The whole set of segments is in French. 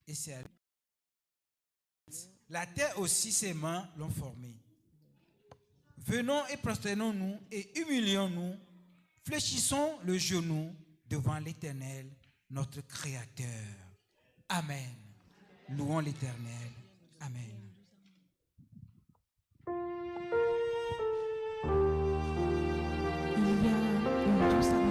et c'est à lui. La terre aussi, ses mains l'ont formé. Venons et prosternons-nous et humilions-nous, fléchissons le genou devant l'Éternel, notre Créateur. Amen. Louons l'Éternel. Amen. Il y a une douce harmonie.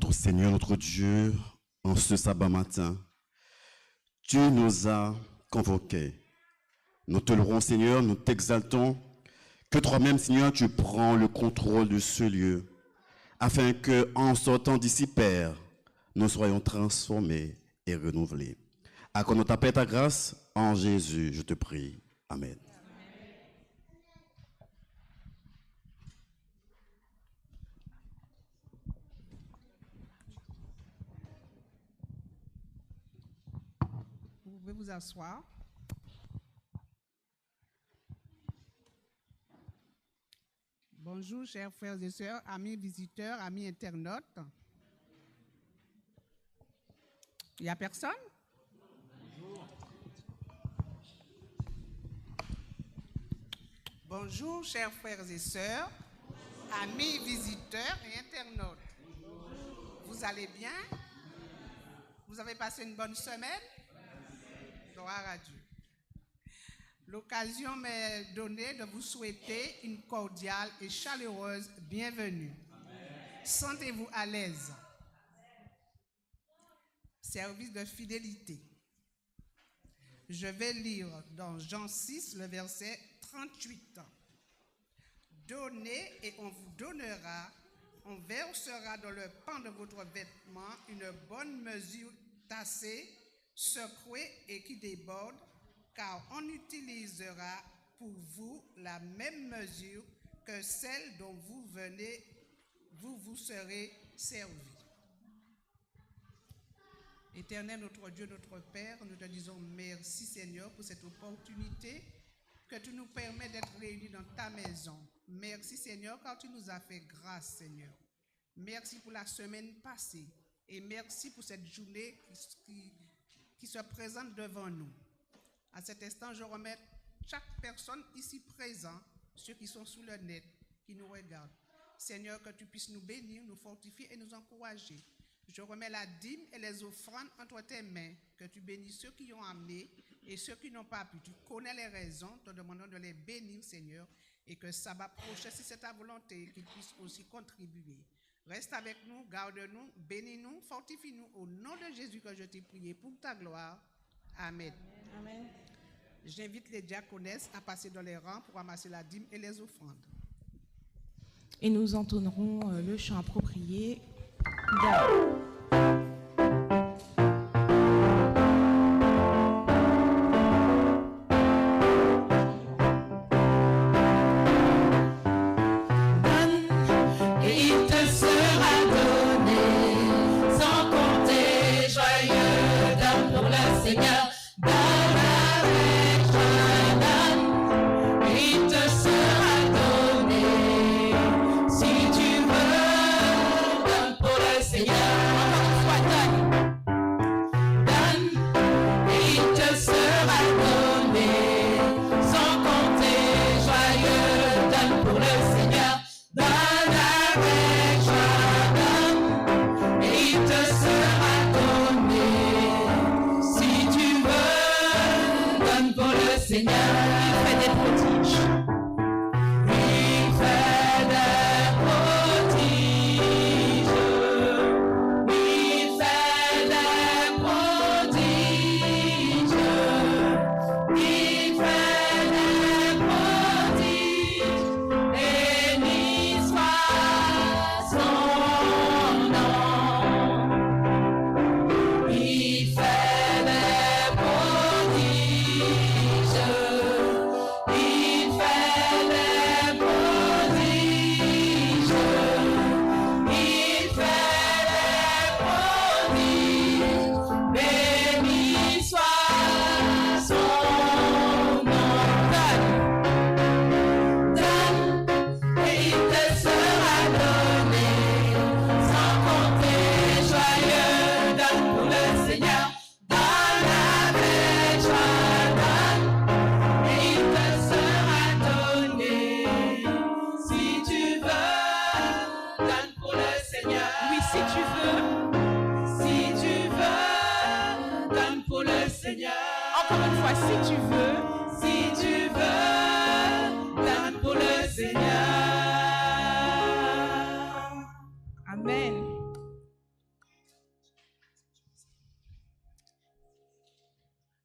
Seigneur notre Dieu, en ce sabbat matin, tu nous as convoqués. Nous te louons, Seigneur, nous t'exaltons, que toi-même, Seigneur, tu prends le contrôle de ce lieu, afin que, en sortant d'ici, Père, nous soyons transformés et renouvelés. Accorde-nous ta paix et ta grâce, en Jésus, je te prie. Amen. Vous pouvez vous asseoir. Bonjour, chers frères et sœurs, amis visiteurs, amis internautes. Il n'y a personne? Bonjour, chers frères et sœurs, amis visiteurs et internautes. Vous allez bien? Vous avez passé une bonne semaine? Gloire à Dieu. L'occasion m'est donnée de vous souhaiter une cordiale et chaleureuse bienvenue. Sentez-vous à l'aise. Service de fidélité. Je vais lire dans Jean 6, le verset 38. Donnez et on vous donnera, on versera dans le pan de votre vêtement une bonne mesure tassée, secouée et qui déborde, car on utilisera pour vous la même mesure que celle dont vous serez servis. Éternel, notre Dieu, notre Père, nous te disons merci Seigneur pour cette opportunité que tu nous permets d'être réunis dans ta maison. Merci Seigneur car tu nous as fait grâce Seigneur. Merci pour la semaine passée et merci pour cette journée qui se présente devant nous. À cet instant, je remets chaque personne ici présente, ceux qui sont sous le net, qui nous regardent. Seigneur, que tu puisses nous bénir, nous fortifier et nous encourager. Je remets la dîme et les offrandes entre tes mains, que tu bénisses ceux qui ont amené et ceux qui n'ont pas pu. Tu connais les raisons, te demandons de les bénir, Seigneur, et que sabbat prochain, si c'est ta volonté, qu'ils puissent aussi contribuer. Reste avec nous, garde-nous, bénis-nous, fortifie-nous au nom de Jésus que je t'ai prié pour ta gloire. Amen. Amen. J'invite les diaconesses à passer dans les rangs pour ramasser la dîme et les offrandes. Et nous entonnerons le chant approprié.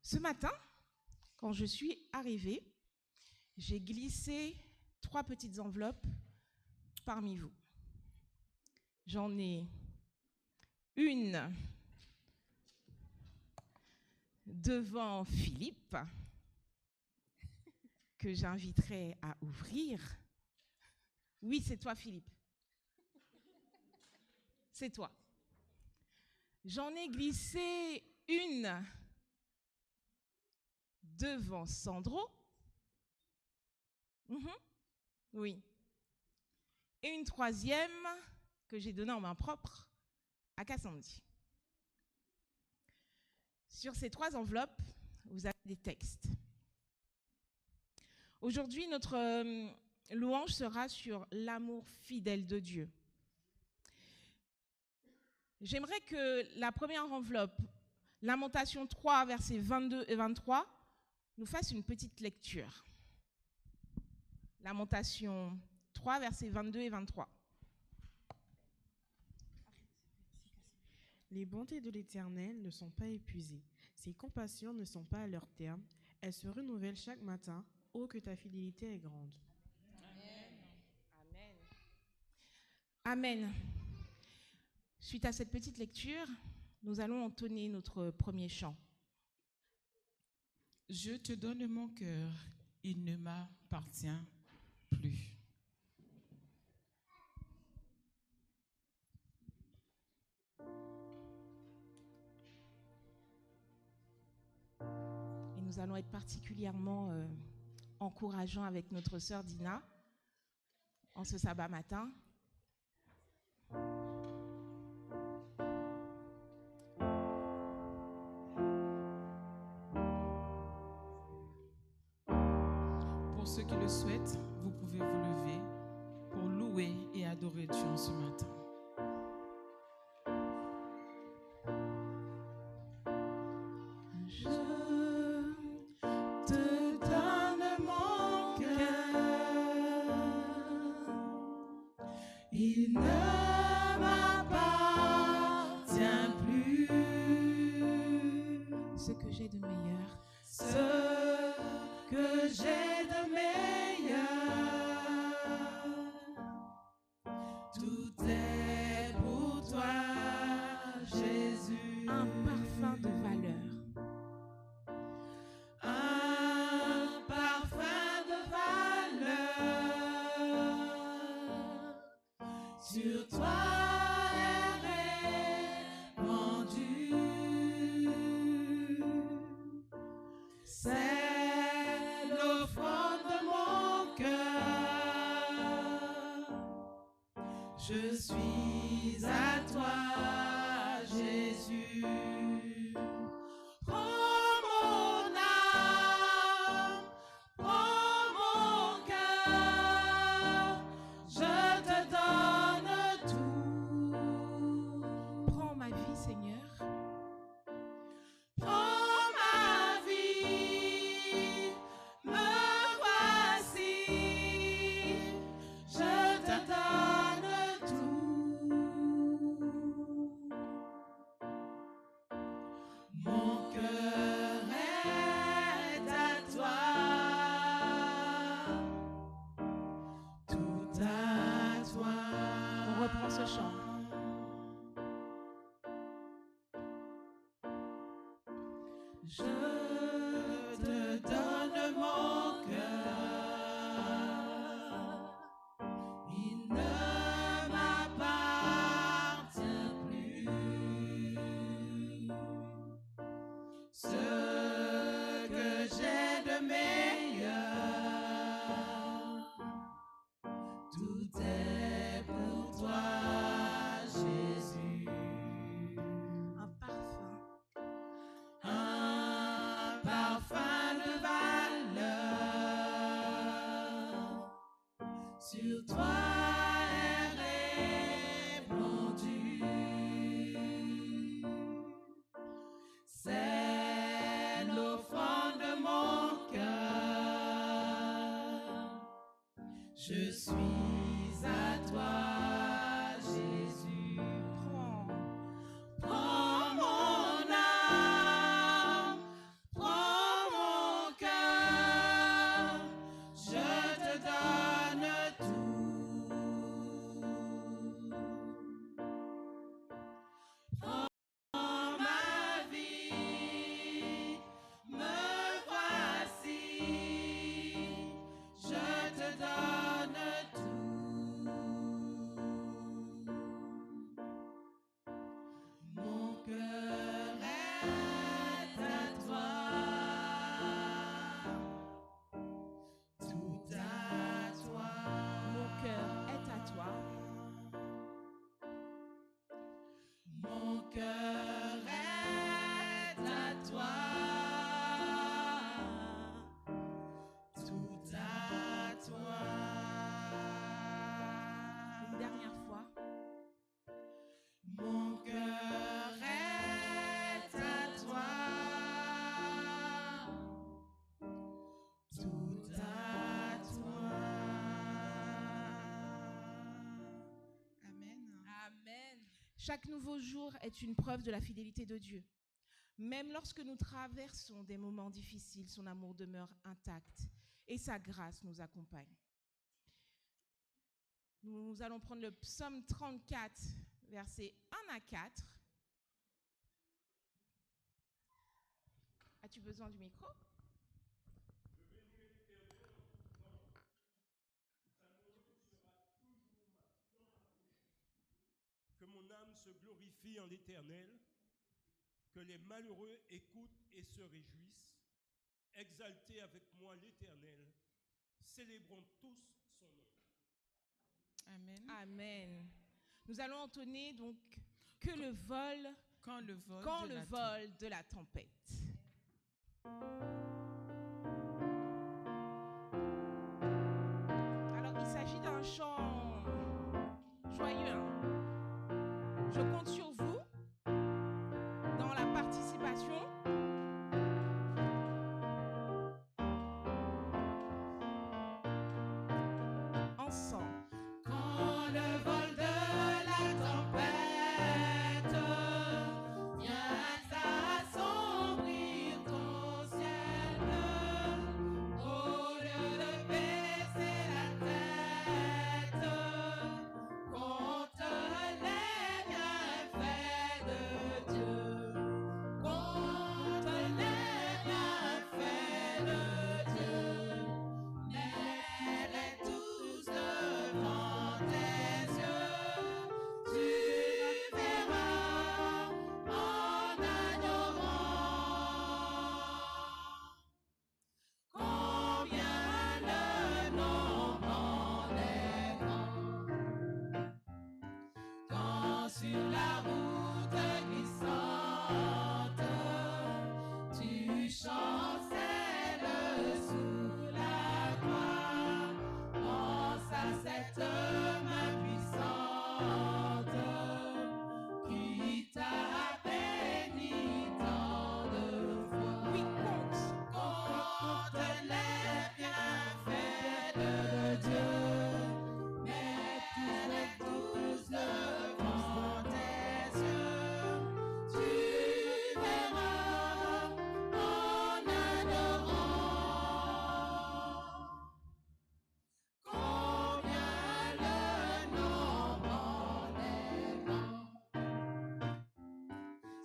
Ce matin, quand je suis arrivée, j'ai glissé 3 petites enveloppes parmi vous. J'en ai une devant Philippe, que j'inviterai à ouvrir. Oui, c'est toi, Philippe. C'est toi. J'en ai glissé une devant Sandro. Oui. Et une troisième que j'ai donnée en main propre à Cassandie. Sur ces 3 enveloppes, vous avez des textes. Aujourd'hui, notre louange sera sur l'amour fidèle de Dieu. J'aimerais que la première enveloppe, Lamentation 3, versets 22 et 23, nous fasse une petite lecture. Lamentation 3, versets 22 et 23. Les bontés de l'Éternel ne sont pas épuisées, ses compassions ne sont pas à leur terme, elles se renouvellent chaque matin. Oh, que ta fidélité est grande. Amen. Amen. Suite à cette petite lecture, nous allons entonner notre premier chant. Je te donne mon cœur, il ne m'appartient plus. Et nous allons être particulièrement encourageants avec notre sœur Dina en ce sabbat matin. Pour ceux qui le souhaitent, vous pouvez vous lever pour louer et adorer Dieu en ce matin. Je te donne mon cœur, il ne m'appartient plus. Ce que j'ai de meilleur, Ce que j'ai de meilleur, tout est pour toi, Jésus. un parfum de valeur, Un parfum de valeur sur toi est répandu. C'est l'offrande de mon cœur. Je suis à toi, Jésus. Prends mon âme, prends mon cœur, je te donne tout. prends ma vie, Seigneur, Prends ma vie, me voici, je te donne tout. Mon cœur est à toi, tout à toi. on reprend ce chant. Je te donne mon cœur, il ne m'appartient plus. Ce que j'ai de meilleur, tout est pour toi, Jésus. Un parfum, Un parfum de valeur sur toi est répandu. C'est l'offrande de mon cœur. Je suis à toi, Jésus. Prends mon âme, prends mon cœur, je te donne tout. Prends ma vie, me voici, je te donne tout. Chaque nouveau jour est une preuve de la fidélité de Dieu. Même lorsque nous traversons des moments difficiles, son amour demeure intact et sa grâce nous accompagne. Nous allons prendre le psaume 34, versets 1 à 4. As-tu besoin du micro? Que mon âme se glorifie en l'Éternel, que les malheureux écoutent et se réjouissent. Exaltez avec moi l'Éternel, célébrons tous son nom. Amen. Amen. Nous allons entonner donc que le vol, Quand le vol, quand de, le la vol de la tempête. Alors, il s'agit d'un chant joyeux. Hein. Je compte sur vous dans la participation. Ensemble. Quand le vol de la tempête vient assombrir ton ciel bleu, au lieu de baisser la tête, compte les bienfaits de Dieu, compte les bienfaits de Dieu, mets-les tous devant tes yeux, tu verras en adorant combien le nombre en est grand. Quand sur la route glissante, tu chancelles sous la croix, pense à cette main puissante qui t'a béni tant de fois. Oui, Compte les bienfaits de Dieu, mets-les tous devant tes yeux, tu verras en adorant combien le nombre en est grand.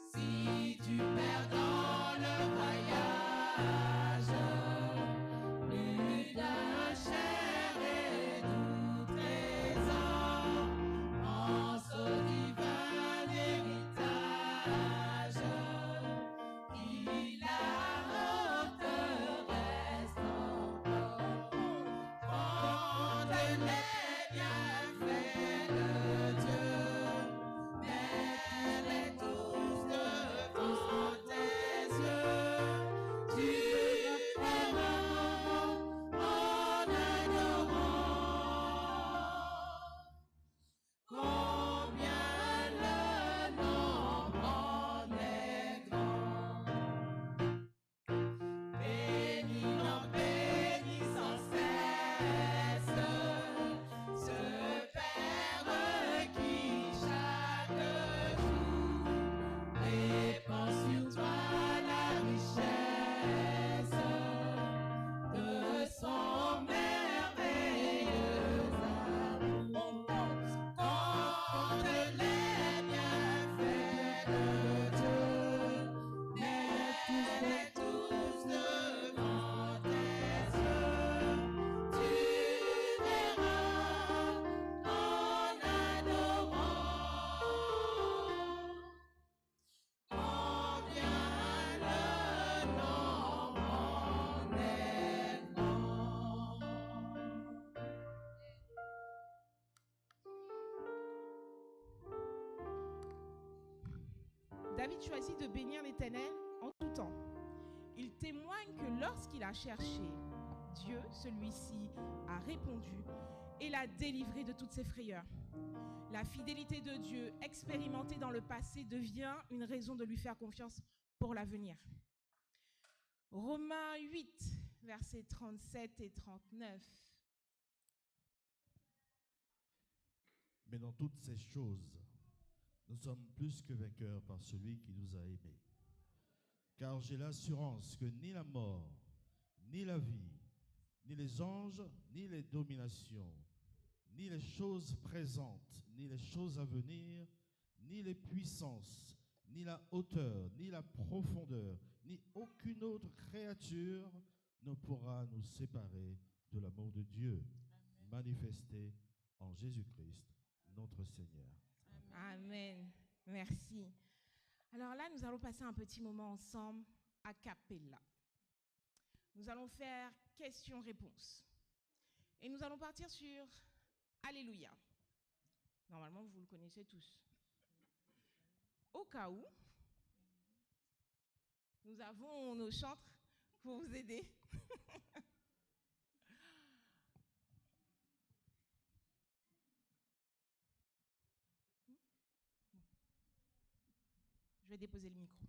Si tu perds dans le voyage plus d'un cher et doux trésor, pense au divin héritage qui la haute reste encore. Compte les bienfaits de Dieu, mets-les tous devant tes yeux, tu verras en adorant combien le nombre en est grand. Bénis sans cesse ce Père qui chaque jour répand sur toi la richesse de son merveilleux amour. Compte les bienfaits de Dieu, mets-les tous devant tes yeux, tu verras en adorant combien le nombre en est grand. David choisit de bénir l'Éternel en tout temps. Il témoigne que lorsqu'il a cherché Dieu, celui-ci a répondu et l'a délivré de toutes ses frayeurs. La fidélité de Dieu, expérimentée dans le passé, devient une raison de lui faire confiance pour l'avenir. Romains 8, versets 37 et 39. Mais dans toutes ces choses, Nous sommes plus que vainqueurs par celui qui nous a aimés. Car j'ai l'assurance que ni la mort, ni la vie, ni les anges, ni les dominations, ni les choses présentes, ni les choses à venir, ni les puissances, ni la hauteur, ni la profondeur, ni aucune autre créature ne pourra nous séparer de l'amour de Dieu, manifesté en Jésus-Christ, notre Seigneur. Amen. Merci. Alors là, nous allons passer un petit moment ensemble a cappella. Nous allons faire questions-réponses. Et nous allons partir sur Alléluia. Normalement, vous le connaissez tous. Au cas où, nous avons nos chantres pour vous aider. Je vais déposer le micro.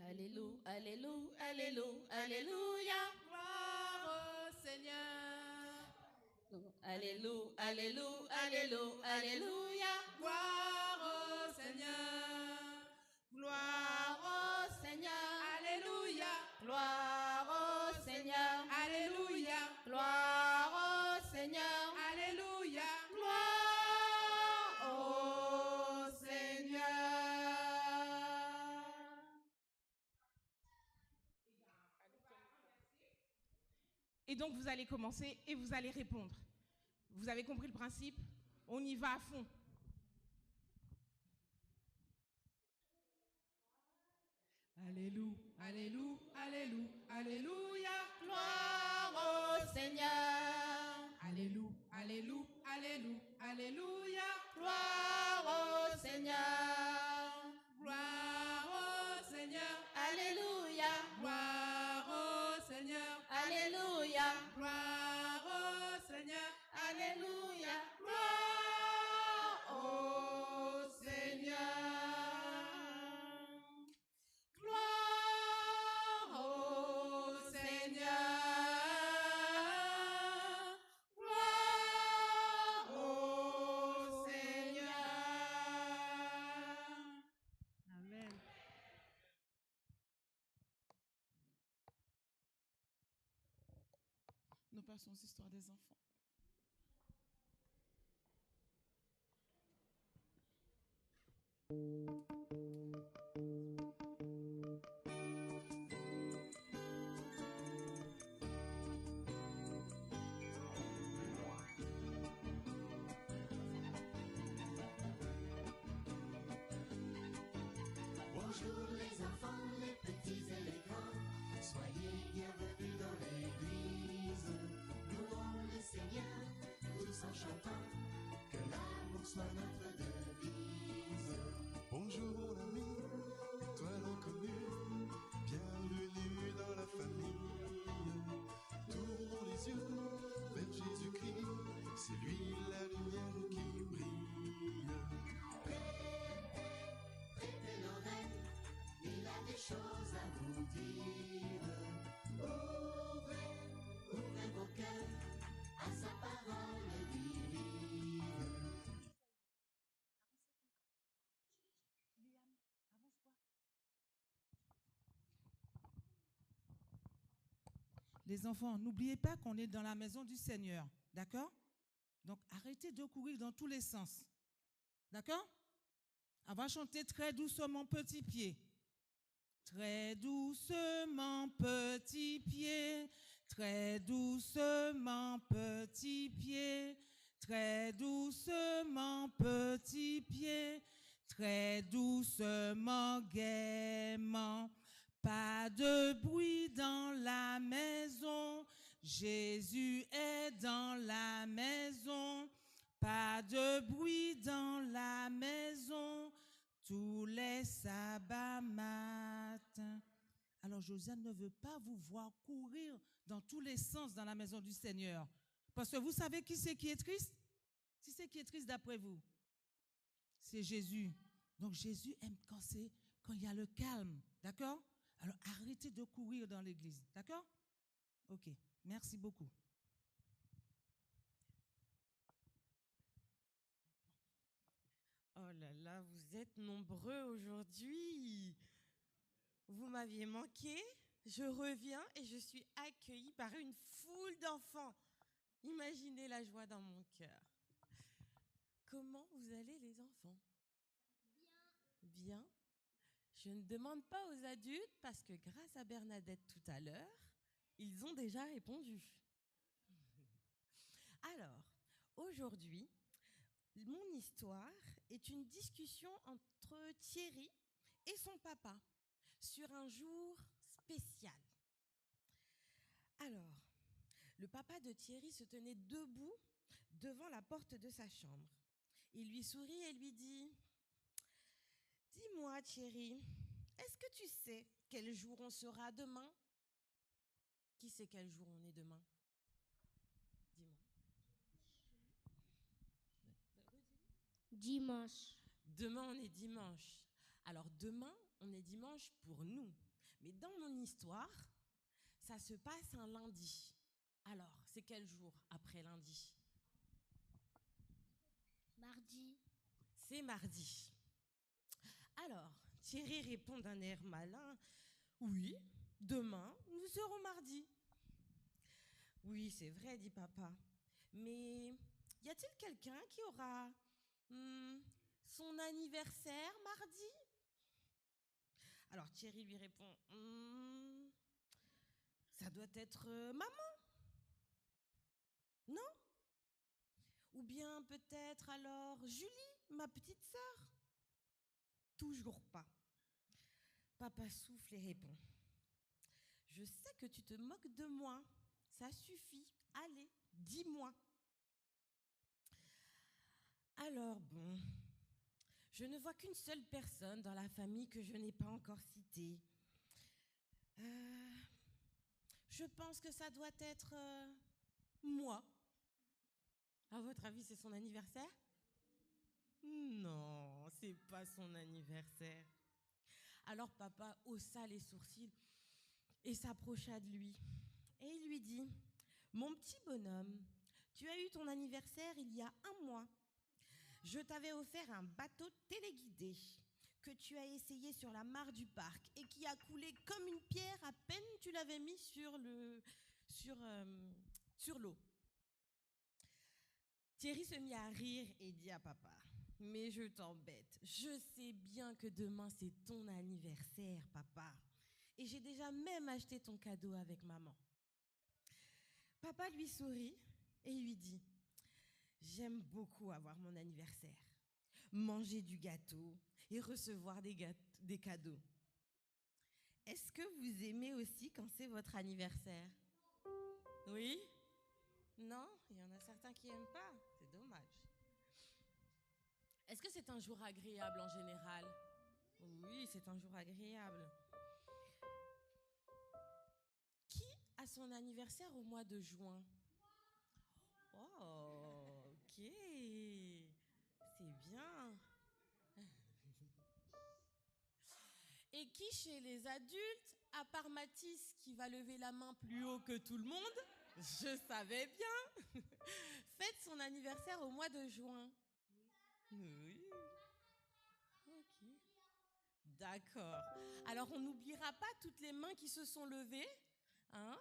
Alléluia, Alléluia, Alléluia, Alléluia, gloire au Seigneur. Alléluia, Alléluia, Alléluia, Alléluia, gloire au Seigneur. Gloire au Seigneur, Alléluia, gloire au Seigneur, Alléluia, gloire au Seigneur, Alléluia, gloire au Seigneur. Et donc, vous allez commencer et vous allez répondre. Vous avez compris le principe? On y va à fond. Alléluia, Alléluia, Alléluia, Alléluia, gloire au Seigneur. Alléluia, Alléluia, Alléluia, Alléluia, gloire au Seigneur. Gloire au Seigneur, Alléluia, gloire au Seigneur, Alléluia, gloire au Seigneur, Alléluia, gloire au Seigneur. Gloire au Seigneur, gloire au Seigneur. Amen. Nous passons aux histoires des enfants. Bonjour les enfants, les petits et les grands, soyez bienvenus dans l'église. Louons le Seigneur, tous en chantant, que l'amour soit notre devise. Bonjour mon ami, toi l'inconnu, bienvenue dans la famille. Tournons les yeux vers Jésus-Christ, c'est lui la lumière qui brille. Prêtez l'oreille, il a des choses à vous dire. Ouvrez vos cœurs à sa parole divine. Les enfants, n'oubliez pas qu'on est dans la maison du Seigneur, d'accord? Donc arrêtez de courir dans tous les sens, d'accord? On va chanter très doucement, petit pied. Très doucement, petit pied, très doucement, petit pied, très doucement, petit pied, très doucement, gaiement. Pas de bruit dans la maison, Jésus est dans la maison. Pas de bruit dans la maison, tous les sabbats matins. Alors Josiane ne veut pas vous voir courir dans tous les sens dans la maison du Seigneur. Parce que vous savez qui c'est qui est triste? Qui c'est qui est triste d'après vous? C'est Jésus. Donc Jésus aime quand il y a le calme, d'accord? Alors arrêtez de courir dans l'église, d'accord? Ok, merci beaucoup. Oh là là, vous êtes nombreux aujourd'hui. Vous m'aviez manqué. Je reviens et je suis accueillie par une foule d'enfants. Imaginez la joie dans mon cœur. Comment vous allez les enfants? Bien. Je ne demande pas aux adultes parce que grâce à Bernadette tout à l'heure, ils ont déjà répondu. Alors, aujourd'hui, mon histoire est une discussion entre Thierry et son papa sur un jour spécial. Alors, le papa de Thierry se tenait debout devant la porte de sa chambre. Il lui sourit et lui dit « Dis-moi Thierry, est-ce que tu sais quel jour on sera demain ?» Qui sait quel jour on est demain? Dis-moi. Dimanche. Demain, on est dimanche. Alors, demain, on est dimanche pour nous. Mais dans mon histoire, ça se passe un lundi. Alors, c'est quel jour après lundi? Mardi. C'est mardi. Alors, Thierry répond d'un air malin. Oui, demain, nous serons mardi. Oui, c'est vrai, dit papa. Mais y a-t-il quelqu'un qui aura son anniversaire mardi? Alors Thierry lui répond, ça doit être maman. Non? Ou bien peut-être alors Julie, ma petite sœur? Toujours pas. Papa souffle et répond, je sais que tu te moques de moi. Ça suffit. Allez, dis-moi. Alors bon, je ne vois qu'une seule personne dans la famille que je n'ai pas encore citée. Je pense que ça doit être moi. À votre avis, c'est son anniversaire? Non, c'est pas son anniversaire. Alors papa haussa les sourcils et s'approcha de lui. Et il lui dit, mon petit bonhomme, tu as eu ton anniversaire il y a 1 mois. Je t'avais offert un bateau téléguidé que tu as essayé sur la mare du parc et qui a coulé comme une pierre à peine tu l'avais mis sur l'eau. Thierry se mit à rire et dit à papa, mais je t'embête, je sais bien que demain c'est ton anniversaire, papa. Et j'ai déjà même acheté ton cadeau avec maman. Papa lui sourit et lui dit, j'aime beaucoup avoir mon anniversaire, manger du gâteau et recevoir des cadeaux. Est-ce que vous aimez aussi quand c'est votre anniversaire? Oui? Non? Il y en a certains qui n'aiment pas. C'est dommage. Est-ce que c'est un jour agréable en général? Oui, c'est un jour agréable. Qui a son anniversaire au mois de juin? Oh, ok. C'est bien. Et qui chez les adultes, à part Mathis qui va lever la main plus haut que tout le monde, je savais bien, fête son anniversaire au mois de juin? Oui. Ok. D'accord. Alors on n'oubliera pas toutes les mains qui se sont levées, hein?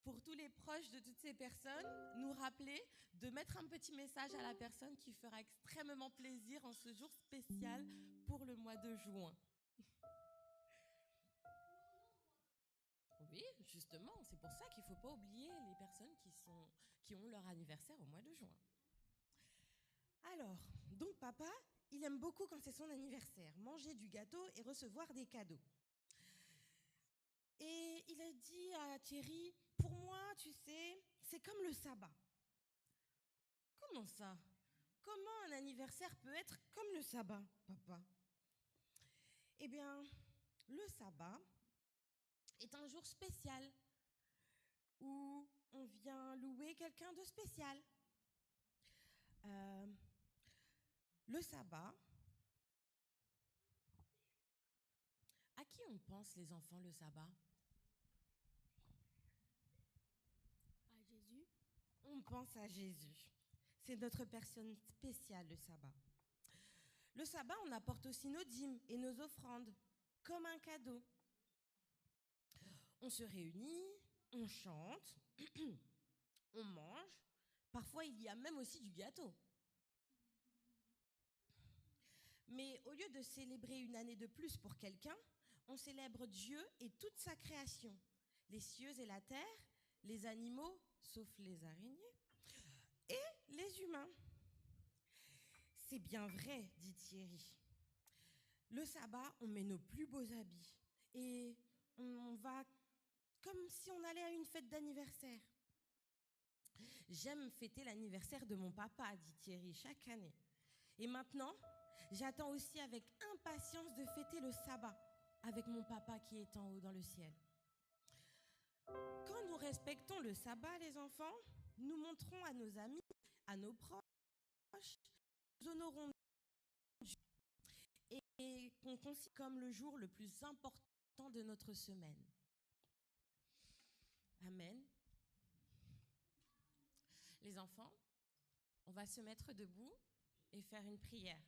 Pour tous les proches de toutes ces personnes, nous rappeler de mettre un petit message à la personne qui fera extrêmement plaisir en ce jour spécial pour le mois de juin. Oui, justement, c'est pour ça qu'il ne faut pas oublier les personnes qui ont leur anniversaire au mois de juin. Alors, donc papa, il aime beaucoup quand c'est son anniversaire, manger du gâteau et recevoir des cadeaux. Et il a dit à Thierry, pour moi, tu sais, c'est comme le sabbat. Comment ça? Comment un anniversaire peut être comme le sabbat, papa? Eh bien, le sabbat est un jour spécial où on vient louer quelqu'un de spécial. Le sabbat, à qui qui on pense, les enfants, le sabbat? À Jésus. On pense à Jésus. C'est notre personne spéciale, le sabbat. Le sabbat, on apporte aussi nos dîmes et nos offrandes, comme un cadeau. On se réunit, on chante, on mange. Parfois, il y a même aussi du gâteau. Mais au lieu de célébrer une année de plus pour quelqu'un, on célèbre Dieu et toute sa création, les cieux et la terre, les animaux, sauf les araignées, et les humains. C'est bien vrai, dit Thierry. Le sabbat, on met nos plus beaux habits et on va comme si on allait à une fête d'anniversaire. J'aime fêter l'anniversaire de mon papa, dit Thierry, chaque année. Et maintenant, j'attends aussi avec impatience de fêter le sabbat avec mon papa qui est en haut dans le ciel. Quand nous respectons le sabbat, les enfants, nous montrons à nos amis, à nos proches, nous honorons Dieu et qu'on considère comme le jour le plus important de notre semaine. Amen. Les enfants, on va se mettre debout et faire une prière.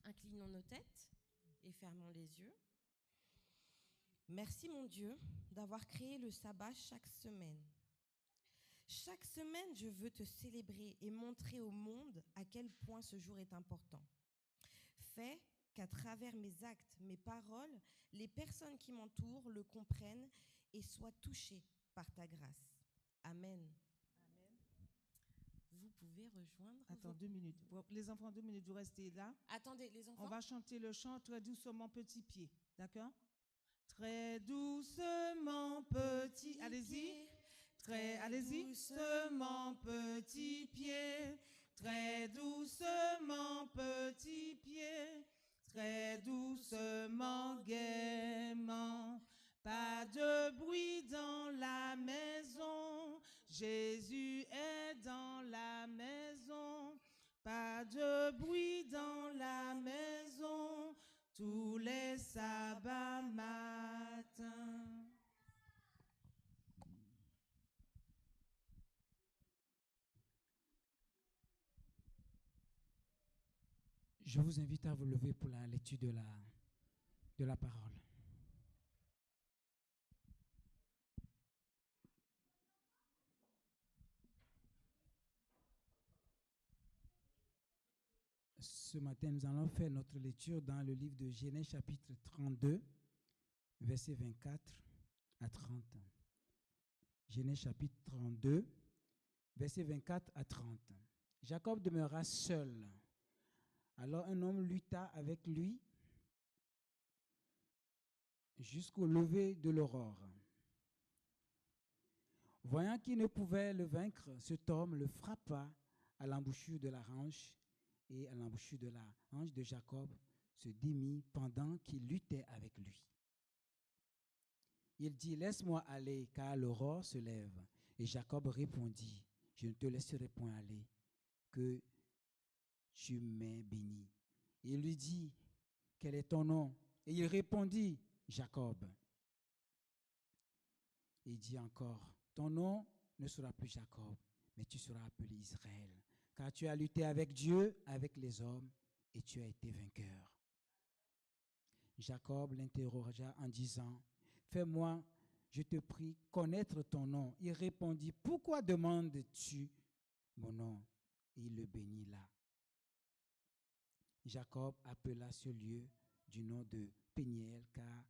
Inclinons nos têtes et fermons les yeux. Merci mon Dieu d'avoir créé le sabbat chaque semaine. Chaque semaine, je veux te célébrer et montrer au monde à quel point ce jour est important. Fais qu'à travers mes actes, mes paroles, les personnes qui m'entourent le comprennent et soient touchées par ta grâce. Amen. Vous pouvez rejoindre. Attends 2 minutes. Les enfants, 2 minutes, vous restez là. Attendez, les enfants. On va chanter le chant très doucement, petit pied. D'accord? Très doucement, petit. Allez-y. Allez-y. Doucement, petit pied. Très doucement, petit pied. Très doucement, gaiement. Pas de bruit dans la maison. Jésus est dans la maison. Pas de bruit dans la maison. Tous les sabbats matins. Je vous invite à vous lever pour la lecture de la parole. Ce matin, nous allons faire notre lecture dans le livre de Genèse chapitre 32, versets 24 à 30. Genèse chapitre 32, versets 24 à 30. Jacob demeura seul. Alors un homme lutta avec lui jusqu'au lever de l'aurore. Voyant qu'il ne pouvait le vaincre, cet homme le frappa à l'embouchure de la hanche, et à l'embouchure de la hanche de Jacob se démit pendant qu'il luttait avec lui. Il dit, laisse-moi aller, car l'aurore se lève. Et Jacob répondit, je ne te laisserai point aller, que tu m'aies béni. Il lui dit, quel est ton nom? Et il répondit, Jacob. Il dit encore, ton nom ne sera plus Jacob, mais tu seras appelé Israël, car tu as lutté avec Dieu, avec les hommes, et tu as été vainqueur. Jacob l'interrogea en disant, fais-moi, je te prie, connaître ton nom. Il répondit, pourquoi demandes-tu mon nom? Et il le bénit là. Jacob appela ce lieu du nom de Péniel, car,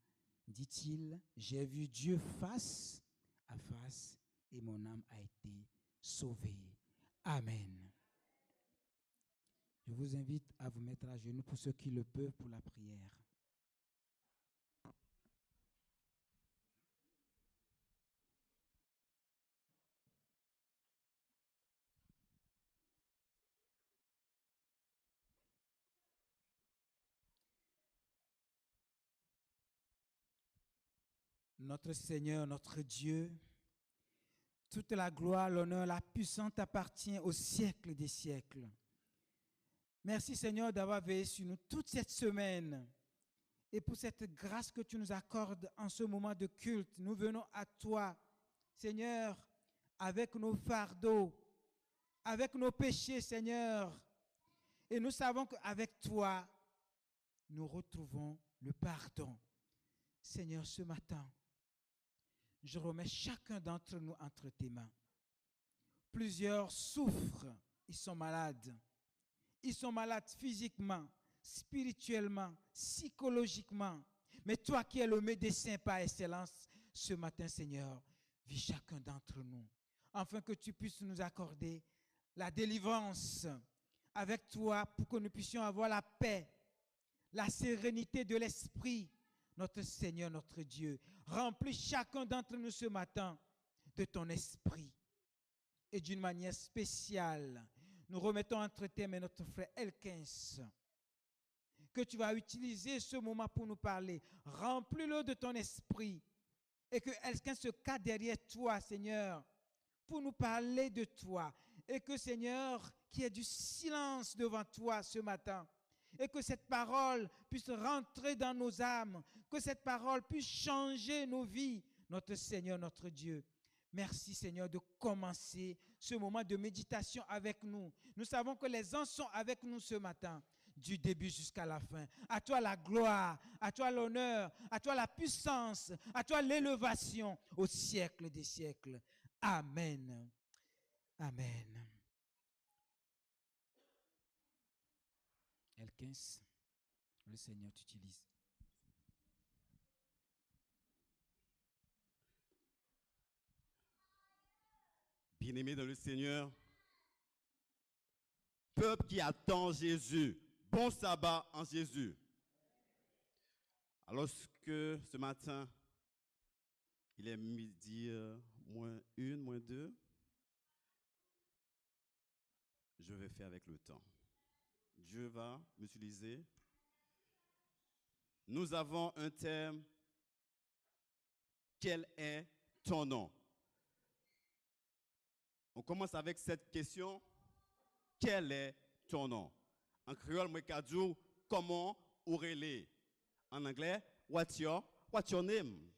dit-il, j'ai vu Dieu face à face et mon âme a été sauvée. Amen. Je vous invite à vous mettre à genoux pour ceux qui le peuvent pour la prière. Notre Seigneur, notre Dieu, Toute la gloire, l'honneur, la puissance t'appartient au siècle des siècles. Merci Seigneur d'avoir veillé sur nous toute cette semaine et pour cette grâce que tu nous accordes en ce moment de culte. Nous venons à toi, Seigneur, avec nos fardeaux, avec nos péchés, Seigneur. Et nous savons qu'avec toi, nous retrouvons le pardon. Seigneur, ce matin, je remets chacun d'entre nous entre tes mains. Plusieurs souffrent, ils sont malades. Ils sont malades physiquement, spirituellement, psychologiquement. Mais toi qui es le médecin par excellence, ce matin, Seigneur, vis chacun d'entre nous, afin que tu puisses nous accorder la délivrance avec toi pour que nous puissions avoir la paix, la sérénité de l'esprit. Notre Seigneur, notre Dieu, remplis chacun d'entre nous ce matin de ton esprit. Et d'une manière spéciale, nous remettons entre tes mains notre frère Elkins, que tu vas utiliser ce moment pour nous parler. Remplis-le de ton esprit et que Elkins se cache derrière toi, Seigneur, pour nous parler de toi. Et que, Seigneur, qu'il y ait du silence devant toi ce matin. Et que cette parole puisse rentrer dans nos âmes, que cette parole puisse changer nos vies, notre Seigneur, notre Dieu. Merci Seigneur de commencer ce moment de méditation avec nous. Nous savons que les anges sont avec nous ce matin, du début jusqu'à la fin. À toi la gloire, à toi l'honneur, à toi la puissance, à toi l'élévation au siècle des siècles. Amen. Amen. Elkins, le Seigneur t'utilise. Bien-aimés dans le Seigneur, peuple qui attend Jésus, bon sabbat en Jésus. Alors que ce matin, il est midi moins 1, moins 2, je vais faire avec le temps. Dieu va m'utiliser. Nous avons un thème. Quel est ton nom? On commence avec cette question. Quel est ton nom? En créole, moi, kadjou, comment aurais-le? En anglais, what's your name?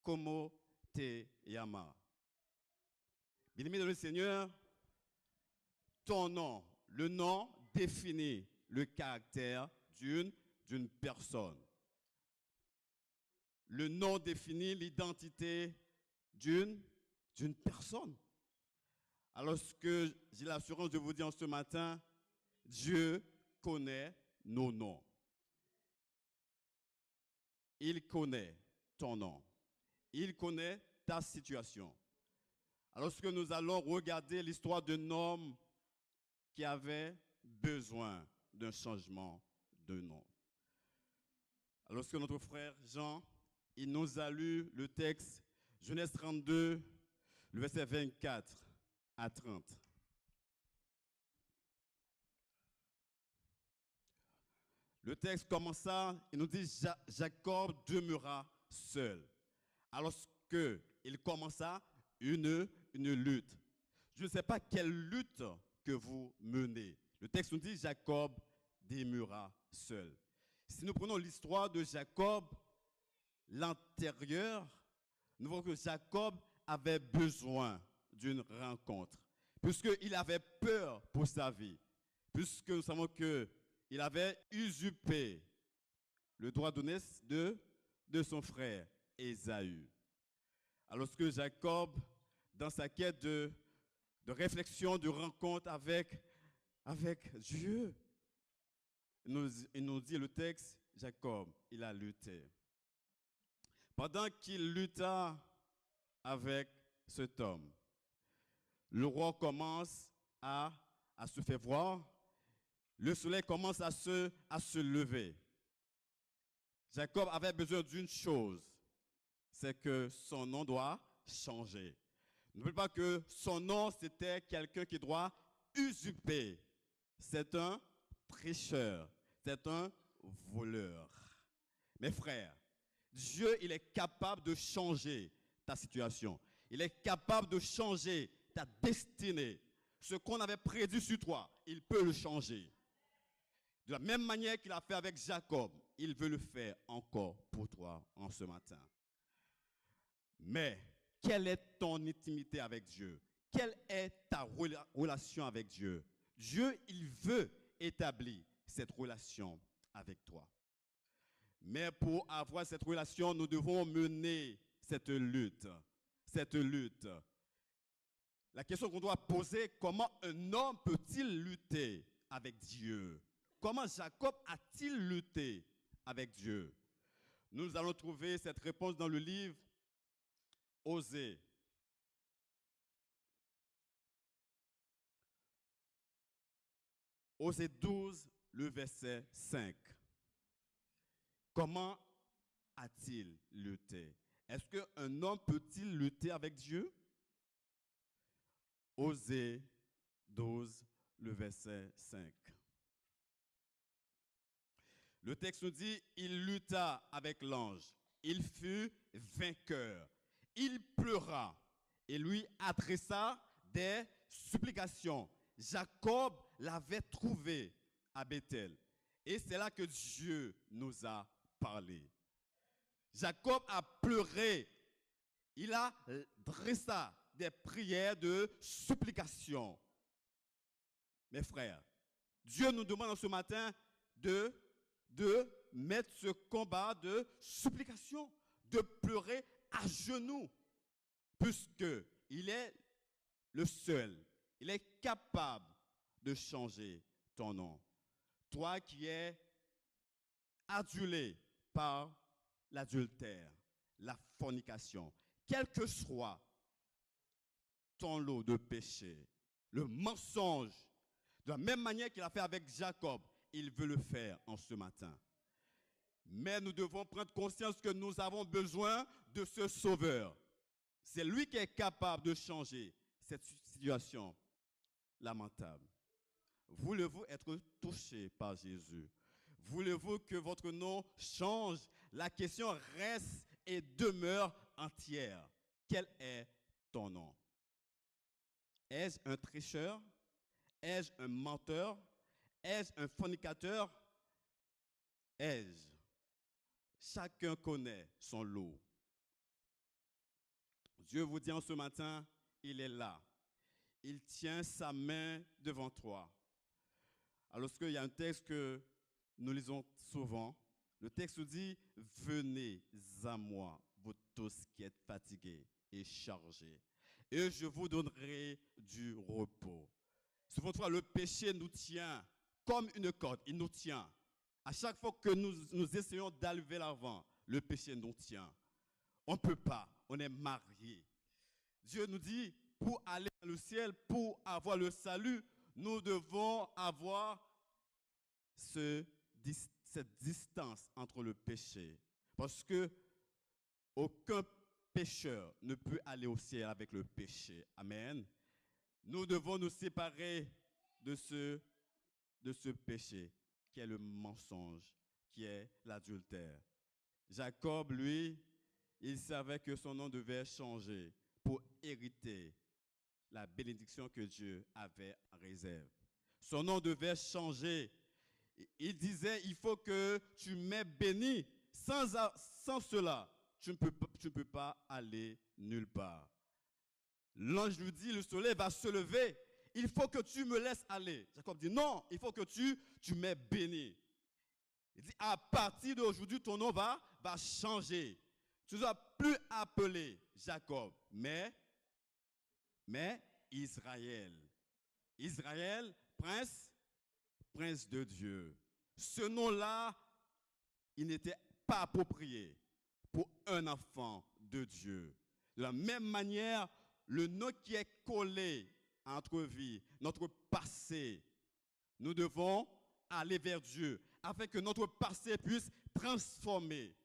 Como te llama? Bien-aimé dans le Seigneur, ton nom, le nom définit le caractère d'une personne. Le nom définit l'identité d'une personne. Alors que j'ai l'assurance de vous dire ce matin, Dieu connaît nos noms. Il connaît ton nom. Il connaît ta situation. Alors que nous allons regarder l'histoire d'un homme qui avait besoin d'un changement de nom. Alors que notre frère Jean, il nous a lu le texte Genèse 32, le verset 24 à 30. Le texte commença, il nous dit Jacob demeura seul. Alors qu'il commença une lutte. Je ne sais pas quelle lutte que vous menez. Le texte nous dit Jacob demeura seul. Si nous prenons l'histoire de Jacob, l'antérieur, nous voyons que Jacob avait besoin d'une rencontre, puisqu'il avait peur pour sa vie, puisque nous savons qu'il avait usurpé le droit de naissance de son frère Ésaü. Alors que Jacob, dans sa quête de réflexion, de rencontre avec Dieu, il nous dit le texte, Jacob, il a lutté. Pendant qu'il lutta avec cet homme, le roi commence à se faire voir, le soleil commence à se lever. Jacob avait besoin d'une chose, c'est que son nom doit changer. N'oubliez pas que son nom, c'était quelqu'un qui doit usurper. C'est un prêcheur, c'est un voleur. Mes frères, Dieu, il est capable de changer ta situation. Il est capable de changer ta destinée. Ce qu'on avait prédit sur toi, il peut le changer. De la même manière qu'il a fait avec Jacob, il veut le faire encore pour toi en ce matin. Mais, quelle est ton intimité avec Dieu? Quelle est ta relation avec Dieu? Dieu, il veut établir cette relation avec toi. Mais pour avoir cette relation, nous devons mener cette lutte. Cette lutte. La question qu'on doit poser, comment un homme peut-il lutter avec Dieu? Comment Jacob a-t-il lutté avec Dieu? Nous allons trouver cette réponse dans le livre Osée. Osée 12, le verset 5. Comment a-t-il lutté? Est-ce qu'un homme peut-il lutter avec Dieu? Osée 12, le verset 5. Le texte nous dit, il lutta avec l'ange, il fut vainqueur, il pleura et lui adressa des supplications. Jacob l'avait trouvé à Bethel. Et c'est là que Dieu nous a parlé. Jacob a pleuré. Il a dressé des prières de supplication. Mes frères, Dieu nous demande ce matin de mettre ce combat de supplication, de pleurer à genoux, puisqu'il est le seul. Il est capable de changer ton nom. Toi qui es adulé par l'adultère, la fornication, quel que soit ton lot de péché, le mensonge, de la même manière qu'il a fait avec Jacob, il veut le faire en ce matin. Mais nous devons prendre conscience que nous avons besoin de ce sauveur. C'est lui qui est capable de changer cette situation lamentable. Voulez-vous être touché par Jésus? Voulez-vous que votre nom change? La question reste et demeure entière. Quel est ton nom? Est-ce un tricheur? Est-ce un menteur? Est-ce un fornicateur? Est-ce? Chacun connaît son lot. Dieu vous dit en ce matin, il est là. Il tient sa main devant toi. Alors qu'il y a un texte que nous lisons souvent, le texte dit, venez à moi, vous tous qui êtes fatigués et chargés, et je vous donnerai du repos. Souvent, le péché nous tient comme une corde, il nous tient. À chaque fois que nous essayons d'aller vers l'avant, le péché nous tient. On ne peut pas, on est mariés. Dieu nous dit, pour aller dans le ciel, pour avoir le salut, nous devons avoir cette distance entre le péché. Parce que aucun pécheur ne peut aller au ciel avec le péché. Amen. Nous devons nous séparer de ce péché qui est le mensonge, qui est l'adultère. Jacob, lui, il savait que son nom devait changer pour hériter la bénédiction que Dieu avait en réserve. Son nom devait changer. Il disait, il faut que tu m'aies béni. Sans cela, tu ne peux pas aller nulle part. L'ange lui dit, le soleil va se lever. Il faut que tu me laisses aller. Jacob dit, non, il faut que tu m'aies béni. Il dit, à partir d'aujourd'hui, ton nom va changer. Tu ne seras plus appelé Jacob, mais Israël. Israël, prince de Dieu. Ce nom-là, il n'était pas approprié pour un enfant de Dieu. De la même manière, le nom qui est collé à notre vie, notre passé, nous devons aller vers Dieu afin que notre passé puisse transformer.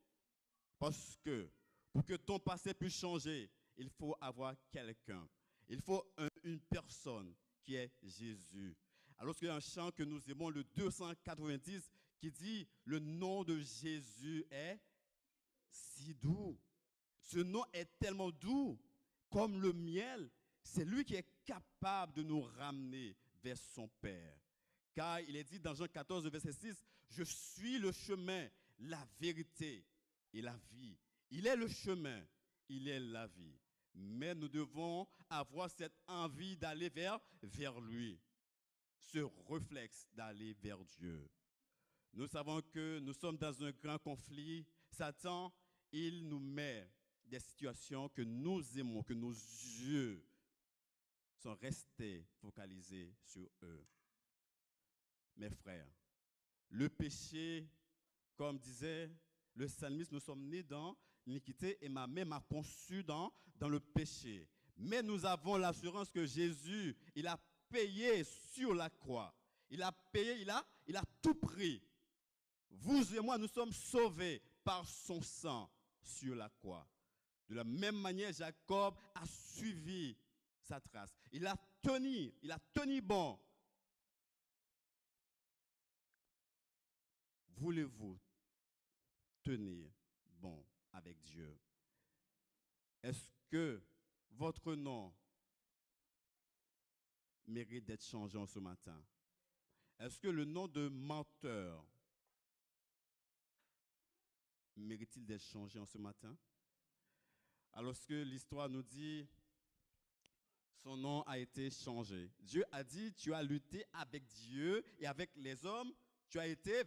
Parce que pour que ton passé puisse changer, il faut avoir quelqu'un. Il faut une personne qui est Jésus. Alors qu'il y a un chant que nous aimons, le 290, qui dit « Le nom de Jésus est si doux ». Ce nom est tellement doux comme le miel, c'est lui qui est capable de nous ramener vers son Père. Car il est dit dans Jean 14, verset 6, « Je suis le chemin, la vérité et la vie. » Il est le chemin, il est la vie. Mais nous devons avoir cette envie d'aller vers lui, ce réflexe d'aller vers Dieu. Nous savons que nous sommes dans un grand conflit. Satan, il nous met des situations que nous aimons, que nos yeux sont restés focalisés sur eux. Mes frères, le péché, comme disait le psalmiste, nous sommes nés dans l'iniquité et ma mère m'a conçu dans le péché. Mais nous avons l'assurance que Jésus, il a payé sur la croix. Il a payé, il a tout pris. Vous et moi, nous sommes sauvés par son sang sur la croix. De la même manière, Jacob a suivi sa trace. Il a tenu bon. Voulez-vous tenir bon avec Dieu? Est-ce que votre nom mérite d'être changé en ce matin? Est-ce que le nom de menteur mérite-t-il d'être changé en ce matin? Alors que l'histoire nous dit, son nom a été changé. Dieu a dit, tu as lutté avec Dieu et avec les hommes, tu as été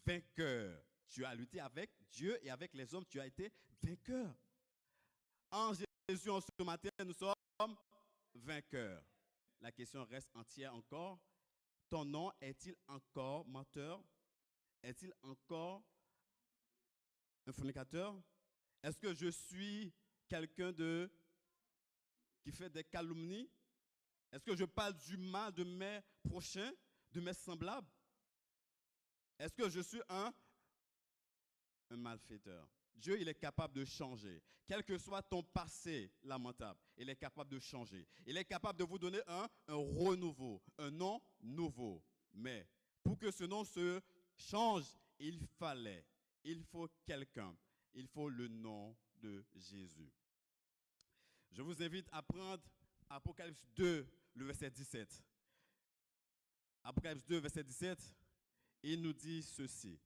vainqueur. Tu as lutté avec Dieu et avec les hommes, tu as été vainqueur. En Jésus, en ce matin, nous sommes vainqueurs. La question reste entière encore. Ton nom est-il encore menteur? Est-il encore un fornicateur? Est-ce que je suis quelqu'un qui fait des calomnies? Est-ce que je parle du mal de mes prochains, de mes semblables? Est-ce que je suis un malfaiteur? Dieu, il est capable de changer. Quel que soit ton passé lamentable, il est capable de changer. Il est capable de vous donner un renouveau, un nom nouveau. Mais pour que ce nom se change, il faut quelqu'un. Il faut le nom de Jésus. Je vous invite à prendre Apocalypse 2, le verset 17. Apocalypse 2, verset 17, il nous dit ceci.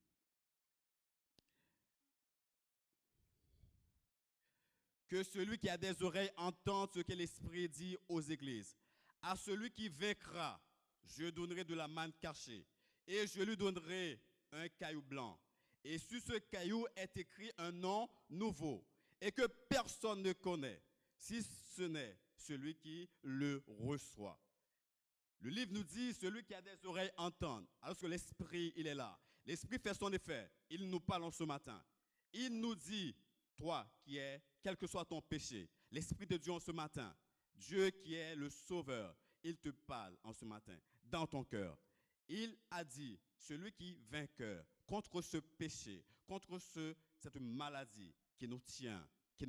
Que celui qui a des oreilles entende ce que l'Esprit dit aux églises. À celui qui vaincra, je donnerai de la manne cachée, et je lui donnerai un caillou blanc. Et sur ce caillou est écrit un nom nouveau, et que personne ne connaît, si ce n'est celui qui le reçoit. Le livre nous dit, celui qui a des oreilles entende, alors que l'Esprit, il est là. L'Esprit fait son effet, il nous parle en ce matin. Il nous dit, toi qui es, quel que soit ton péché, l'Esprit de Dieu en ce matin, Dieu qui est le Sauveur, il te parle en ce matin, dans ton cœur. Il a dit, celui qui vainqueur contre ce péché, contre cette maladie qui nous tient, qui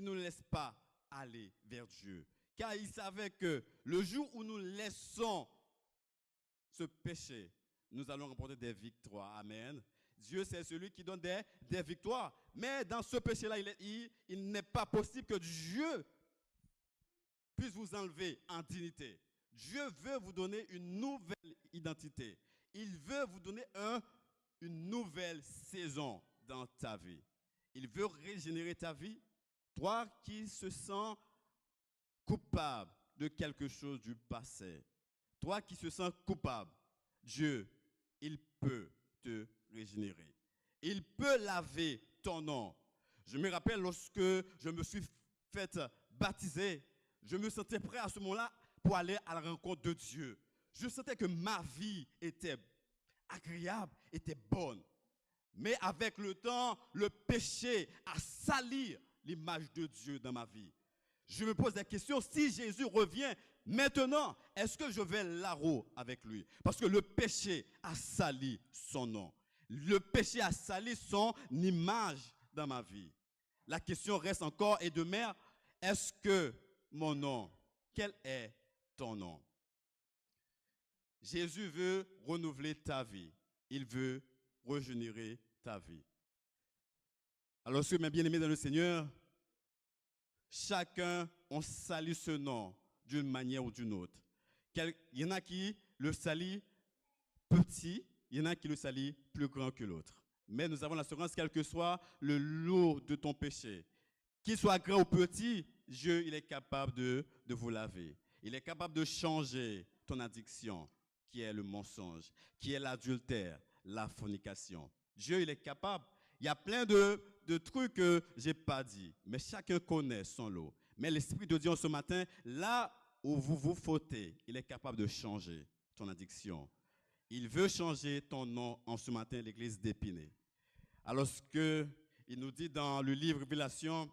ne nous laisse pas aller vers Dieu. Car il savait que le jour où nous laissons ce péché, nous allons remporter des victoires. Amen. Dieu, c'est celui qui donne des victoires. Mais dans ce péché-là, il n'est pas possible que Dieu puisse vous enlever en dignité. Dieu veut vous donner une nouvelle identité. Il veut vous donner une nouvelle saison dans ta vie. Il veut régénérer ta vie. Toi qui se sens coupable de quelque chose du passé, toi qui se sens coupable, Dieu, il peut te régénérer. Il peut laver ton nom. Je me rappelle lorsque je me suis fait baptiser, je me sentais prêt à ce moment-là pour aller à la rencontre de Dieu. Je sentais que ma vie était agréable, était bonne. Mais avec le temps, le péché a sali l'image de Dieu dans ma vie. Je me pose la question, si Jésus revient maintenant, est-ce que je vais là-haut avec lui? Parce que le péché a sali son nom. Le péché a sali son image dans ma vie. La question reste encore et demeure, est-ce que mon nom, quel est ton nom? Jésus veut renouveler ta vie. Il veut régénérer ta vie. Alors, mes bien-aimés dans le Seigneur, chacun, on salue ce nom d'une manière ou d'une autre. Il y en a qui le salient petit, il y en a qui le salient plus grand que l'autre. Mais nous avons l'assurance, quel que soit le lot de ton péché, qu'il soit grand ou petit, Dieu, il est capable de vous laver. Il est capable de changer ton addiction, qui est le mensonge, qui est l'adultère, la fornication. Dieu, il est capable. Il y a plein de trucs que je n'ai pas dit, mais chacun connaît son lot. Mais l'Esprit de Dieu, ce matin, là où vous vous fautez, il est capable de changer ton addiction. Il veut changer ton nom en ce matin, l'église d'Épinay. Alors que il nous dit dans le livre Révélation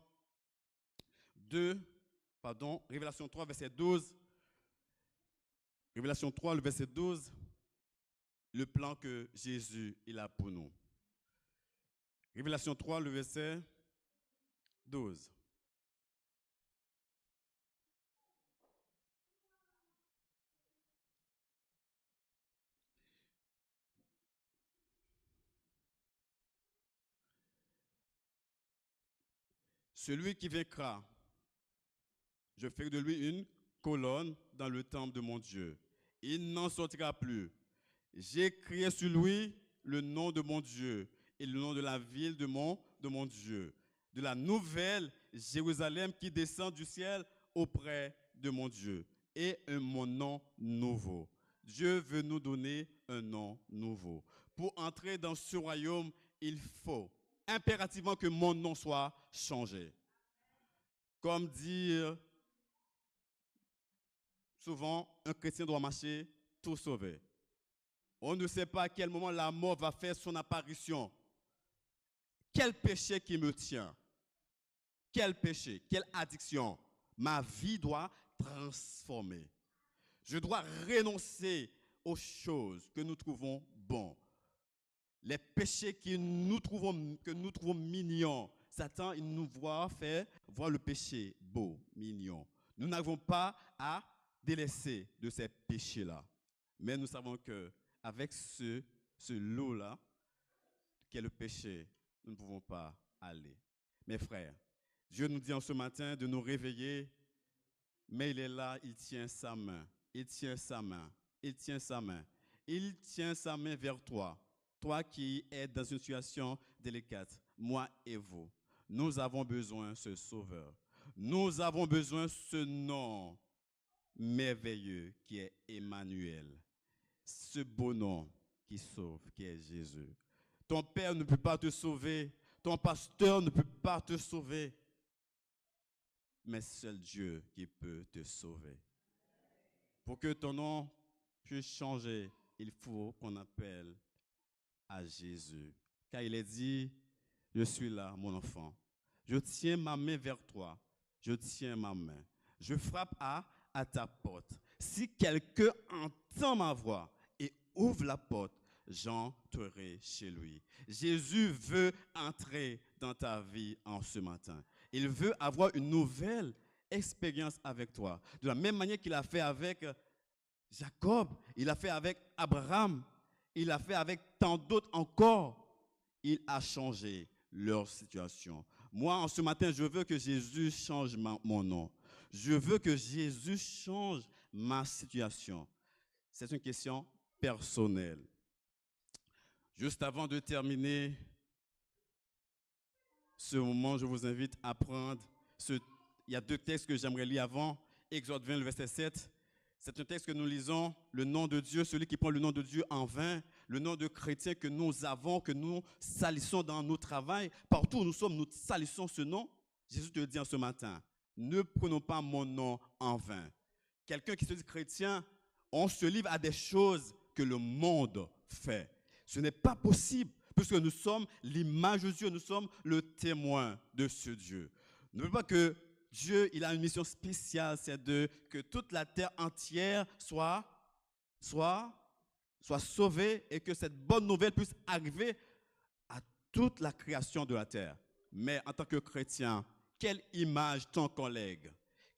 3, verset 12, Révélation 3, le verset 12, le plan que Jésus il a pour nous. Révélation 3, le verset 12. Celui qui vaincra, je ferai de lui une colonne dans le temple de mon Dieu. Il n'en sortira plus. J'écrirai sur lui le nom de mon Dieu et le nom de la ville de mon Dieu, de la nouvelle Jérusalem qui descend du ciel auprès de mon Dieu, et mon nom nouveau. Dieu veut nous donner un nom nouveau. Pour entrer dans ce royaume, il faut impérativement que mon nom soit changé. Comme dire souvent, un chrétien doit marcher tout sauvé. On ne sait pas à quel moment la mort va faire son apparition. Quel péché qui me tient? Quel péché? Quelle addiction? Ma vie doit transformer. Je dois renoncer aux choses que nous trouvons bonnes. Les péchés que nous trouvons mignons. Satan, il nous voit faire voir le péché beau, mignon. Nous n'avons pas à délaisser de ces péchés-là. Mais nous savons qu'avec ce lot-là, qui est le péché, nous ne pouvons pas aller. Mes frères, Dieu nous dit en ce matin de nous réveiller, mais il est là, il tient sa main. Il tient sa main. Il tient sa main. Il tient sa main vers toi. Toi qui es dans une situation délicate, moi et vous. Nous avons besoin de ce sauveur. Nous avons besoin de ce nom merveilleux qui est Emmanuel. Ce beau nom qui sauve, qui est Jésus. Ton père ne peut pas te sauver. Ton pasteur ne peut pas te sauver. Mais seul Dieu qui peut te sauver. Pour que ton nom puisse changer, il faut qu'on appelle à Jésus. Car il est dit, je suis là, mon enfant. Je tiens ma main vers toi. Je tiens ma main. Je frappe à ta porte. Si quelqu'un entend ma voix et ouvre la porte, j'entrerai chez lui. Jésus veut entrer dans ta vie en ce matin. Il veut avoir une nouvelle expérience avec toi. De la même manière qu'il a fait avec Jacob, il a fait avec Abraham, il a fait avec tant d'autres encore. Il a changé leur situation. Moi, en ce matin, je veux que Jésus change mon nom. Je veux que Jésus change ma situation. C'est une question personnelle. Juste avant de terminer ce moment, je vous invite à prendre il y a 2 textes que j'aimerais lire avant. Exode 20, le verset 7. C'est un texte que nous lisons, le nom de Dieu, celui qui prend le nom de Dieu en vain, le nom de chrétien que nous avons, que nous salissons dans nos travails. Partout où nous sommes, nous salissons ce nom. Jésus te dit en ce matin, ne prenons pas mon nom en vain. Quelqu'un qui se dit chrétien, on se livre à des choses que le monde fait. Ce n'est pas possible, puisque nous sommes l'image de Dieu, nous sommes le témoin de ce Dieu. Ne veut pas que Dieu, il a une mission spéciale, c'est que toute la terre entière soit sauvée et que cette bonne nouvelle puisse arriver à toute la création de la terre. Mais en tant que chrétien, quelle image ton collègue,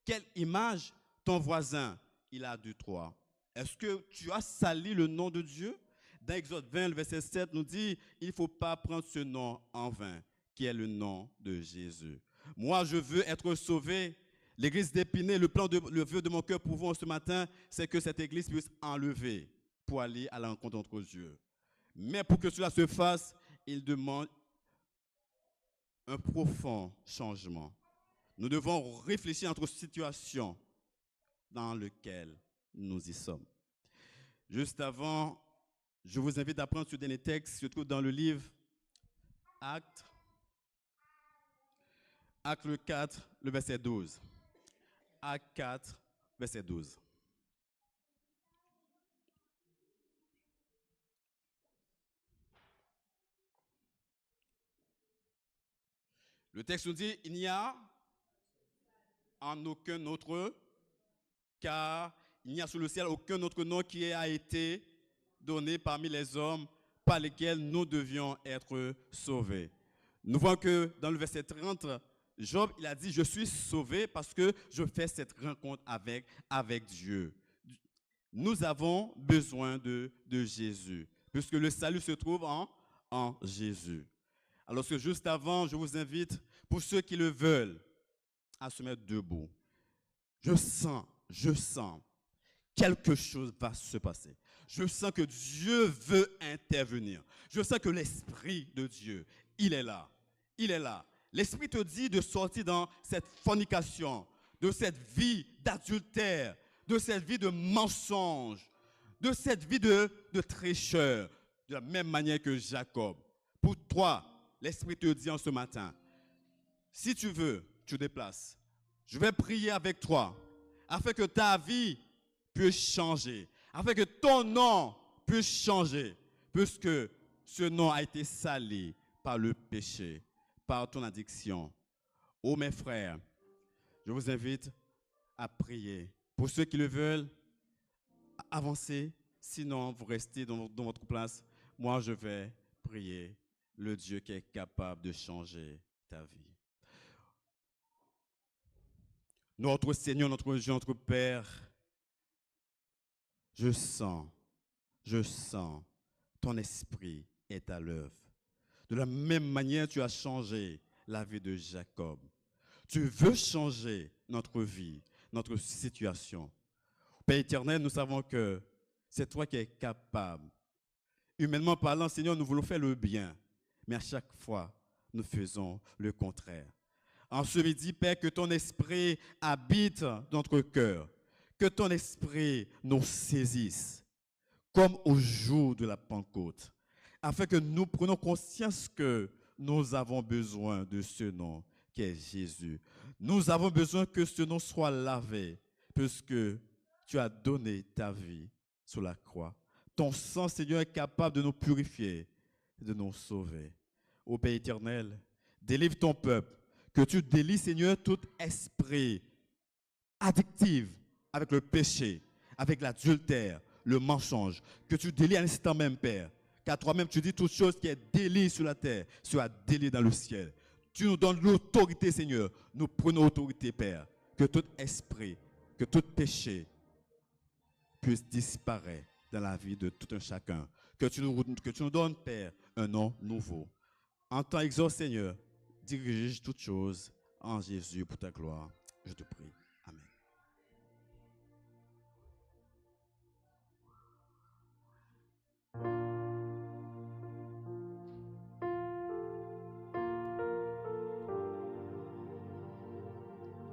quelle image ton voisin, il a de toi? Est-ce que tu as sali le nom de Dieu? Dans Exode 20, le verset 7 nous dit, il ne faut pas prendre ce nom en vain, qui est le nom de Jésus. Moi, je veux être sauvé. L'église d'Épinay, le vœu de mon cœur pour vous ce matin, c'est que cette église puisse enlever pour aller à la rencontre entre Dieu. Mais pour que cela se fasse, il demande un profond changement. Nous devons réfléchir à notre situation dans laquelle nous y sommes. Juste avant, je vous invite à prendre ce dernier texte qui se trouve dans le livre Actes. Acte 4, le verset 12. Acte 4, verset 12. Le texte nous dit, il n'y a en aucun autre, car il n'y a sous le ciel aucun autre nom qui a été donné parmi les hommes par lesquels nous devions être sauvés. Nous voyons que dans le verset 30, Job, il a dit, je suis sauvé parce que je fais cette rencontre avec Dieu. Nous avons besoin de Jésus, puisque le salut se trouve en Jésus. Alors que juste avant, je vous invite, pour ceux qui le veulent, à se mettre debout. Je sens, quelque chose va se passer. Je sens que Dieu veut intervenir. Je sens que l'Esprit de Dieu, il est là. Il est là. L'Esprit te dit de sortir dans cette fornication, de cette vie d'adultère, de cette vie de mensonge, de cette vie de tricheur, de la même manière que Jacob. Pour toi, l'Esprit te dit en ce matin, si tu veux, tu déplaces. Je vais prier avec toi, afin que ta vie puisse changer, afin que ton nom puisse changer, puisque ce nom a été sali par le péché, par ton addiction. Oh mes frères, je vous invite à prier. Pour ceux qui le veulent, avancez. Sinon, vous restez dans votre place. Moi, je vais prier le Dieu qui est capable de changer ta vie. Notre Seigneur, notre Dieu, notre Père, je sens, ton esprit est à l'œuvre. De la même manière, tu as changé la vie de Jacob. Tu veux changer notre vie, notre situation. Père éternel, nous savons que c'est toi qui es capable. Humainement parlant, Seigneur, nous voulons faire le bien, mais à chaque fois, nous faisons le contraire. En ce midi, Père, que ton esprit habite dans notre cœur, que ton esprit nous saisisse, comme au jour de la Pentecôte, afin que nous prenions conscience que nous avons besoin de ce nom qui est Jésus. Nous avons besoin que ce nom soit lavé, puisque tu as donné ta vie sur la croix. Ton sang, Seigneur, est capable de nous purifier, de nous sauver. Ô Père éternel, délivre ton peuple, que tu délies, Seigneur, tout esprit addictif avec le péché, avec l'adultère, le mensonge, que tu délies à l'instant même, Père. Car toi-même, tu dis toute chose qui est délit sur la terre, sera délit dans le ciel. Tu nous donnes l'autorité, Seigneur. Nous prenons autorité, Père. Que tout esprit, que tout péché puisse disparaître dans la vie de tout un chacun. Que tu nous donnes, Père, un nom nouveau. En temps exauce, Seigneur, dirige toutes choses en Jésus pour ta gloire. Je te prie. Amen.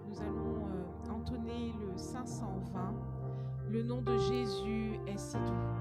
Nous allons entonner le 520. Le nom de Jésus est si doux.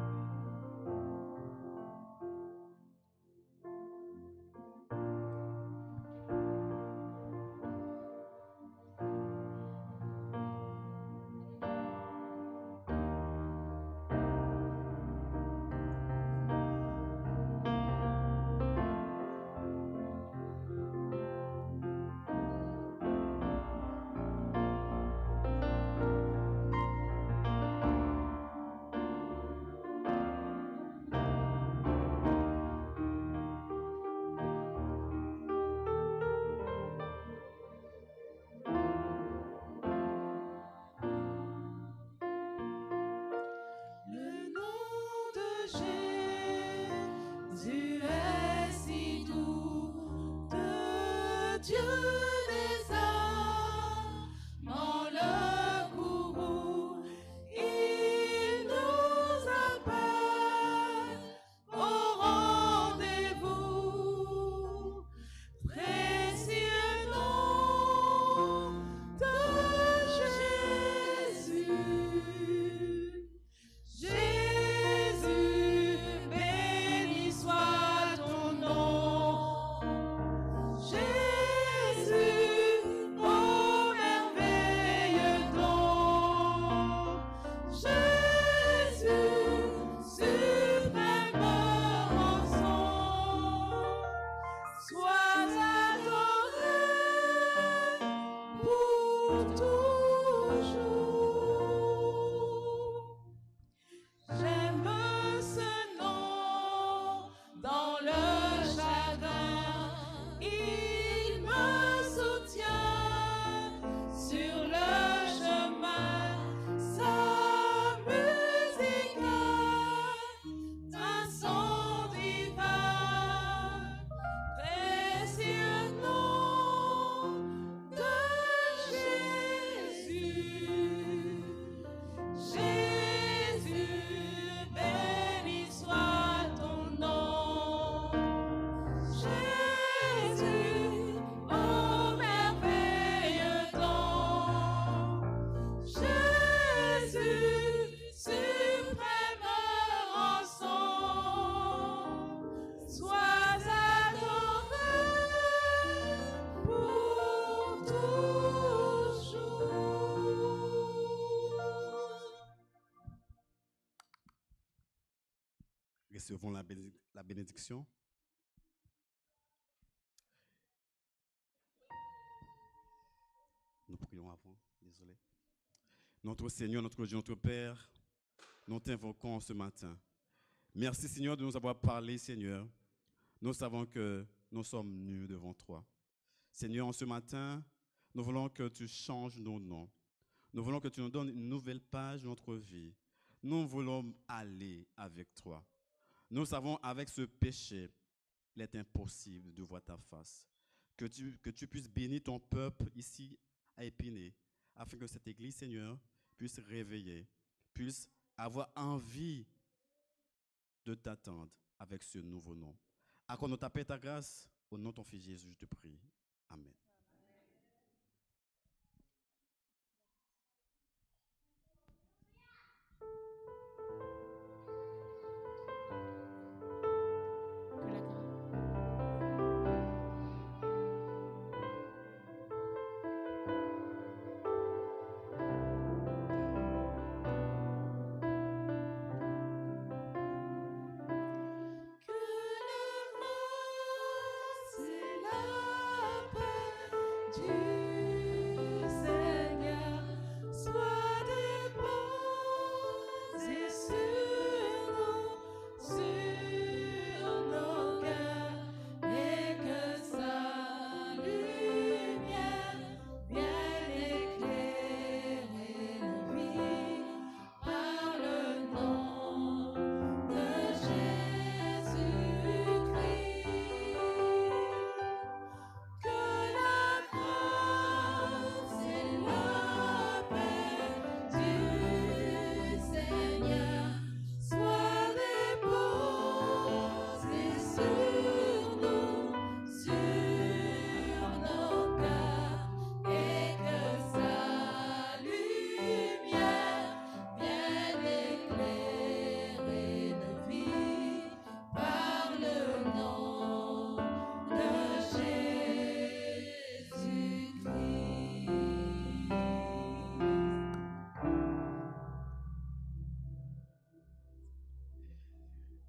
Jésus est si doux, de Dieu des Recevons la bénédiction. Nous prions avant, désolé. Notre Seigneur, notre Dieu, notre Père, nous t'invoquons ce matin. Merci Seigneur de nous avoir parlé, Seigneur. Nous savons que nous sommes nus devant toi. Seigneur, en ce matin, nous voulons que tu changes nos noms. Nous voulons que tu nous donnes une nouvelle page de notre vie. Nous voulons aller avec toi. Nous savons avec ce péché, il est impossible de voir ta face. Que tu puisses bénir ton peuple ici à Épinay, afin que cette église, Seigneur, puisse réveiller, puisse avoir envie de t'attendre avec ce nouveau nom. Accorde-nous ta paix et ta grâce. Au nom de ton Fils Jésus, je te prie. Amen.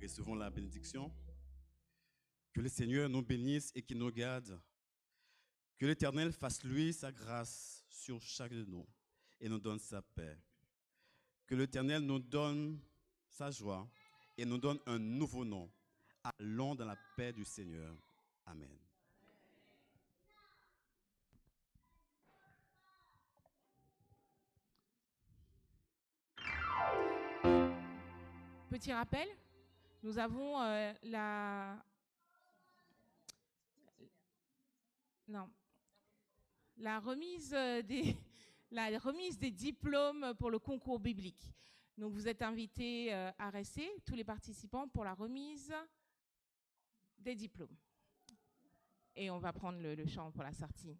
Recevons la bénédiction. Que le Seigneur nous bénisse et qu'il nous garde. Que l'Éternel fasse lui sa grâce sur chacun de nous et nous donne sa paix. Que l'Éternel nous donne sa joie et nous donne un nouveau nom. Allons dans la paix du Seigneur. Amen. Petit rappel, nous avons la remise des diplômes pour le concours biblique. Donc vous êtes invités à rester, tous les participants, pour la remise des diplômes. Et on va prendre le chant pour la sortie.